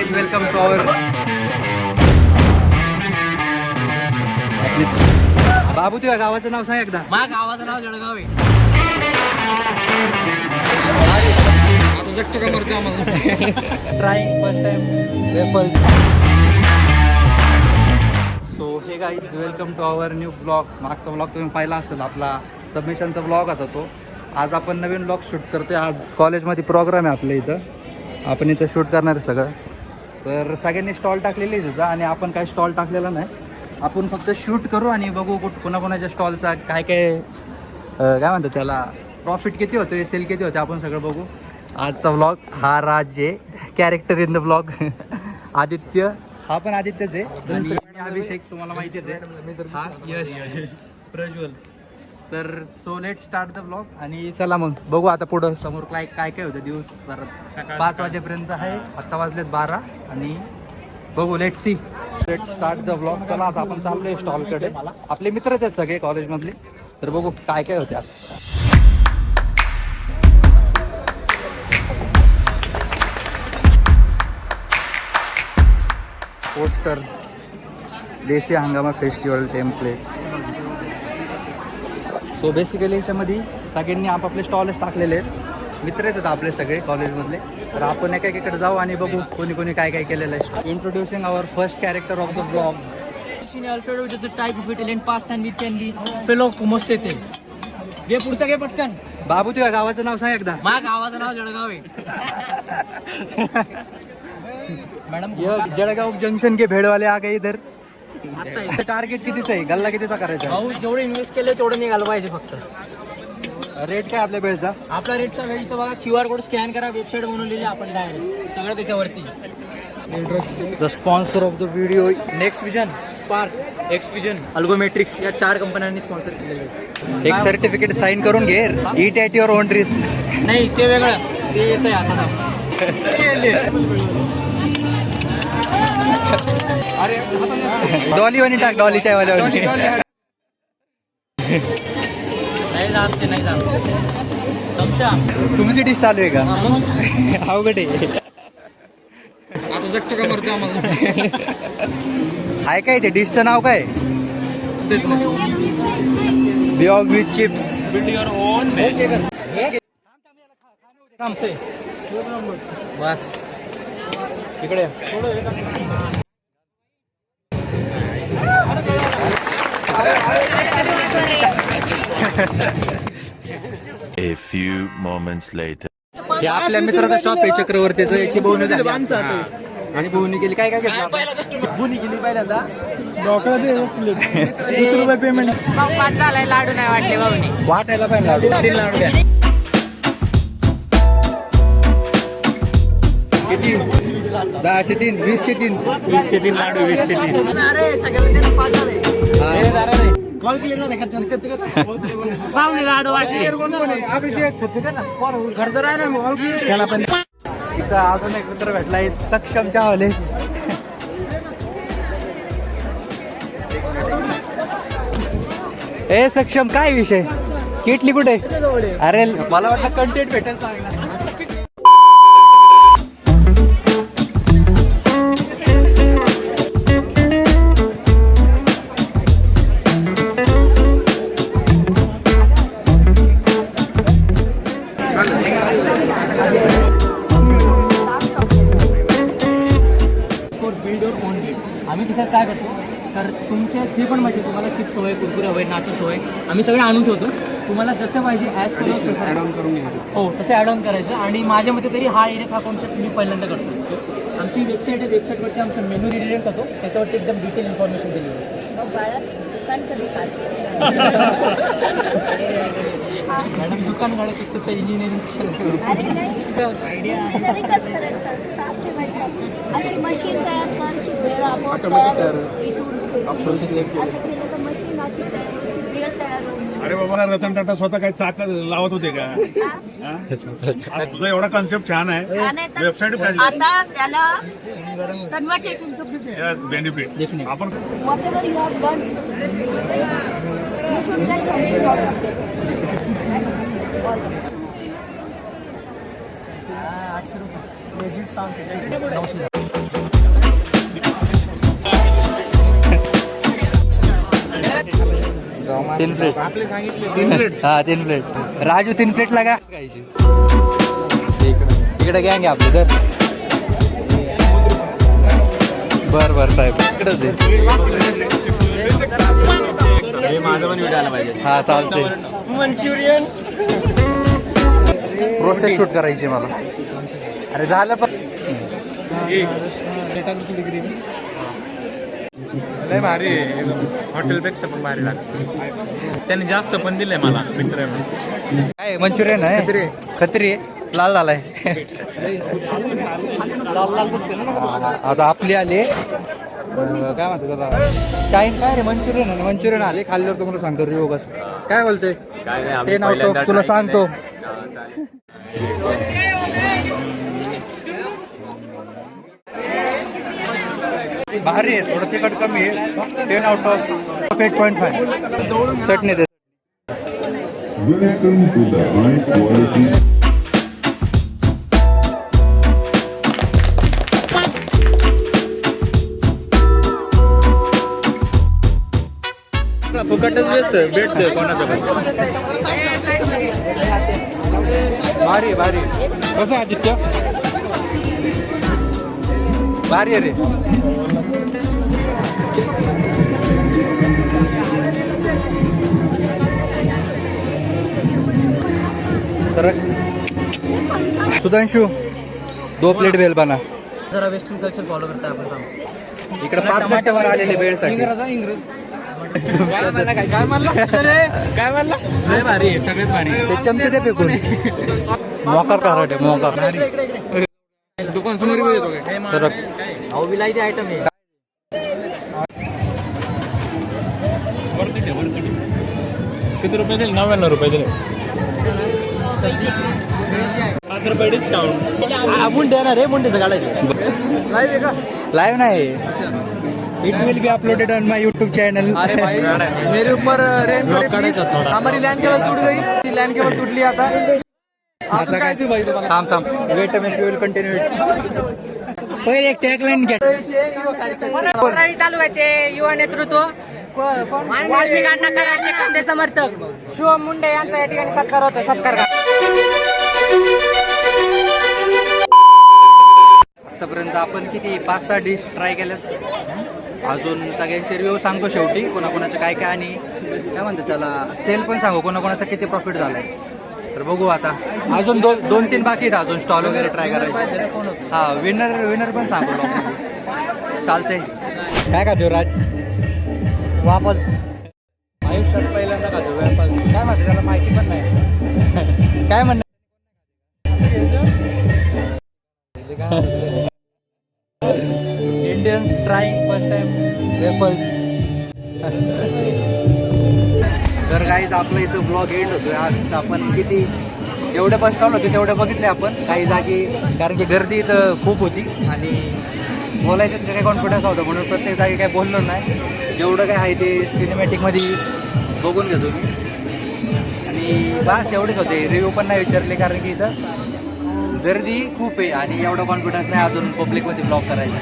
Guys welcome to आवर बाबू तुझ्या गावाचं नाव सांग एकदा. माझ्या गावाचं नाव जळगाव आहे. आता जगतो का मरतो आम्हाला. Trying first time waffles. So hey guys welcome to our new blog. मागचा ब्लॉग तुम्ही पाहिला असेल, आपला सबमिशनचा ब्लॉग होता तो. आज आपण नवीन ब्लॉग शूट करतोय. आज कॉलेजमध्ये प्रोग्राम आहे आपल्या इथं, आपण इथं शूट करणार आहे सगळं. तर सगळ्यांनी स्टॉल टाकलेली आहे तिथं आणि आपण काही स्टॉल टाकलेला नाही. आपण फक्त शूट करू आणि बघू कोणाकोणाच्या स्टॉलचा काय काय काय म्हणतात त्याला, प्रॉफिट किती होतो, सेल किती होते, आपण सगळं बघू. आजचा व्लॉग हा राज आहे, character in the blog. Aditya, हा पण आदित्यच आहे. आणि अभिषेक तुम्हाला माहितीच आहे, हा यश, प्रज्वल. तर so let start the blog. आणि चला मग बघू आता पुढं समोर काय काय काय होतं दिवस परत. 5 वाजेपर्यंत आहे, आत्ता वाजलेत 12 आणि बघू let see. Let start the blog. चला आता आपण चाललोय स्टॉलकडे. आपले मित्रच आहेत सगळे कॉलेजमधले, तर बघू काय काय होते आज. पोस्टर, देसी हंगामा फेस्टिवल टेम्पलेट्स. सो बेसिकली याच्यामध्ये सगळ्यांनी आपापले स्टॉलच टाकलेले आहेत. मित्रच आहेत आपले सगळे कॉलेजमधले. तर आपण एकेकडे जाऊ आणि बघू कोणी कोणी काय काय केलेलं आहे. Introducing our first character of the blog. Alfredo is a type of Italian pasta and we can be fellow como sete. घे पुढचं घे पटकन. बाबू तुझ्या गावाचं नाव सांग एकदा. माझ्या गावाचं नाव जळगाव आहे. मॅडम जळगाव जंक्शन के भेडवाले आ गए इधर. आता टार्गेट कितीच आहे, गल्ला कितीचा करायचा भाऊ जेवढे इन्व्हेस्ट केले तेवढं निघालं पाहिजे. फक्त रेट काय आपल्या भेळचा? आपला रेटचा वेळ इथं बघा, QR कोड स्कॅन करा, वेबसाईट बनवलेली आपण डायरेक्ट सगळं त्याच्यावरती. The sponsor of the video next vision, spark, Xvision, Algometrics या 4 कंपन्यांनी स्पॉन्सर केलेले आहे. एक सर्टिफिकेट साइन करून घे. It at your on risk. नाही ते वेगळं, ते येत आहे आता. अरे डॉली वाणी टाक, डॉली चायवाल्या वाणी. नाही जात ते, नाही जात. समजा तुमची डिश चालू आहे का? अवघड आहे. आता जगतो का मरतो आम्हाला. आहे काय ते डिशचं नाव काय? बियॉग with chips. Build your own बस इकडे A few moments later. हे आपल्या मित्राचा शॉप आहे चक्रवर्तीचं. याची बोवणी झाली आणि बोवणी केली. काय काय घेतलं? बोवणी केली पहिल्यांदा. ₹20 पेमेंट झालाय. लाडू नाही वाटले भाऊनी. वाटायला पाहिजे लाडू. 3 लाडू द्या. किती? 10चे 3, 20चे 3. 20चे 3 लाडू, 20चे 3. कॉल केले ना भाऊनी लाडू वाटले. अभिषेक खर्च राहिला त्याला पण. इथं अजून एक मित्र भेटलाय, सक्षम चावले. ए सक्षम, काय विषय? किटली कुठे? अरे मला वाटलं कंटेंट भेटेल चांगला. आम्ही त्याच्यात काय करतो, तर तुमचे जे पण पाहिजे, तुम्हाला चिप्स हवे, कुरकुरे हवे, नाचोस हवे, आम्ही सगळे आणून ठेवतो. तुम्हाला जसं पाहिजे ॲज पर ॲड ऑन करून घ्यायचं. हो, तसं ॲड ऑन करायचं. आणि माझ्या मते तरी हा एरिया, हा कॉन्सेप्ट मी पहिल्यांदा करतो. आमची वेबसाईट आहे, वेबसाईटवरती आमचा मेनू रिडिलेट करतो, त्याच्यावरती एकदम डिटेल इन्फॉर्मेशन दिली असते. मॅडम दुकान काढायचं असतं तर इंजिनिअरिंग अशी मशीन तयार कर की वेळ मशीन अशी वेळ तयार होईल. अरे बाबा, रतन टाटा स्वतः काही चाक लावत होते का? आज तुझा एवढा कॉन्सेप्ट छान आहे. वेबसाईट आता त्याला बेनिफिट आपण whatever you have done, you should get something out of it. 800 रुपये. तीन प्लेट हा 3 प्लेट राजू 3 प्लेट लागा इकडे गँग आहे आपली तर बर साहेब इकडेच हा चालते मंचुरियन प्रोसेस शूट करायची मला अरे झालं पण लय भारी हॉटेलपेक्षा पण भारी लागतं त्याने जास्त पण दिलंय मला मित्र काय मंचुरियन आहे खत्री लाल झालाय आता आपली आली काय म्हणतो त्याला चाईन काय रे मंचुरियन आले खाल्ल्यावर तुम्हाला सांगतो रिव्ह्यू कसं काय बोलते 10 आउट ऑफ तुला सांगतो भारी आहे थोडं तिखट कमी आहे 10 out of 8.5 chutney they Welcome to the high quality. फुकटच भेटतं कोणाचं भारी कसं आदित्य भारी आहे रे सरक सुधांशु 2 प्लेट भेल बना जरा वेस्टर्न कल्चर फॉलो करताय आपण काम इकडे 5 कस्टमर आलेले भेळसाठी काय म्हणला लय भारी आहे सगळ्यात भारी ते चमचे दे फेकून मोकार कराटे मोकार दुकान समोर येतो काय सरक अहो विलायची आयटम आहे किती रुपये दिले 99 रुपये दिले 5 रुपये डिस्काउंट मुंडे येणार रे मुंडेचं काढायचं लाईव्ह नाही it will be uploaded on my YouTube channel अरे भाई मेरे ऊपर रेन हमारी लैंड केबल टूट गई लैंड केबल टूटली आता आता काय भाई तुम्हाला थांब weight a minute will continue पहिले एक टॅगलाईन घ्या वराडी तालुक्याचे युवा नेतृत्व वाल्मिक अण्णा कराडचे खंदे समर्थक शिवम मुंडे यांचा या ठिकाणी सत्कार होतो सत्कार करा. आतापर्यंत आपण किती 5-6 डिश ट्राय केल्यात अजून सगळ्यांचे रिव्ह्यू सांगतो शेवटी कोणाकोणाचं काय आणि काय म्हणतात त्याला सेल पण सांगू कोणाकोणाचा किती प्रॉफिट झालाय तर बघू आता अजून 2-3 बाकी आहेत अजून स्टॉल वगैरे ट्राय करायचे हा विनर पण सांगू चालतंय काय खातो राज वापस आयुष्यात पहिल्यांदा खातो व्यापार काय म्हणते त्याला माहिती पण नाही काय म्हणणं Indians trying first time waffles तर गाईज आपलं इथं ब्लॉग एंड होतोय आज आपण किती जेवढे बस स्टॉल होते तेवढे बघितले आपण काही जागी कारण की गर्दी इथं खूप होती आणि बोलायचं काही कॉन्फिडन्स होतं म्हणून प्रत्येक जागी काही बोललो नाही जेवढं काय आहे ते सिनेमॅटिकमध्ये बघून घेतो मी आणि बस एवढेच होते रिव्ह्यू पण नाही विचारले कारण की इथं गर्दी खूप आहे आणि एवढा कॉन्फिडन्स नाही अजून पब्लिकमध्ये ब्लॉग करायचा